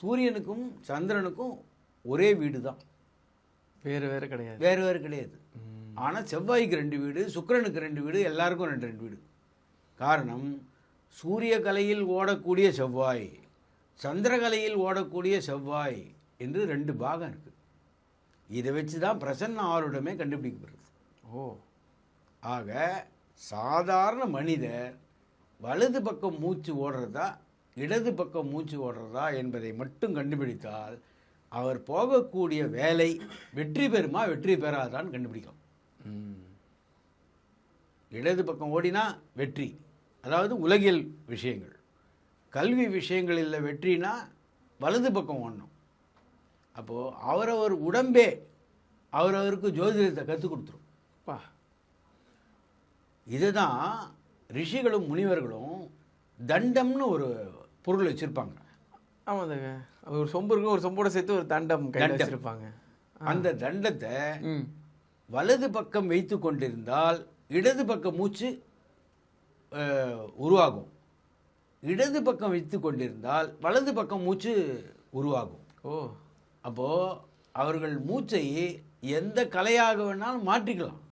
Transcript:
சூரியனுக்கும் சந்திரனுக்கும் ஒரே வீடு தான், வேறு வேறு கிடையாது. வேறு வேறு கிடையாது. ஆனால் செவ்வாய்க்கு 2 வீடு, சுக்கிரனுக்கு 2 வீடு, எல்லாருக்கும் 2 வீடு. காரணம், சூரிய கலையில் ஓடக்கூடிய செவ்வாய், சந்திரகலையில் ஓடக்கூடிய செவ்வாய் என்று 2 பாகம் இருக்குது. இதை வச்சு தான் பிரசன்ன ஆருடமே கண்டுபிடிக்கப்படுறது. ஓ, ஆக சாதாரண மனிதர் வலது பக்கம் மூச்சு ஓடுறதா இடது பக்கம் மூச்சு ஓடுறதா என்பதை மட்டும் கண்டுபிடித்தால் அவர் போகக்கூடிய வேலை வெற்றி பெறுமா வெற்றி பெறாதான்னு கண்டுபிடிக்கலாம். இடது பக்கம் ஓடினா வெற்றி, அதாவது உலகியல் விஷயங்கள். கல்வி விஷயங்களில் வெற்றினா வலது பக்கம் ஓடணும். அப்போது அவரவர் உடம்பே அவரவருக்கு ஜோதிடத்தை கற்றுக் கொடுத்துரும். இதுதான் ரிஷிகளும் முனிவர்களும் தண்டம்னு ஒரு பொருள் வச்சுருப்பாங்க. ஆமாங்க, ஒரு சொம்பு இருக்கும், ஒரு சொம்போட சேர்த்து ஒரு தண்டம் கையில் வச்சுருப்பாங்க. அந்த தண்டத்தை வலது பக்கம் வைத்து கொண்டிருந்தால் இடது பக்கம் மூச்சு உருவாகும், இடது பக்கம் வைத்து கொண்டிருந்தால் வலது பக்கம் மூச்சு உருவாகும். அப்போது அவர்கள் மூச்சை எந்த கலையாக வேணாலும் மாற்றிக்கலாம்.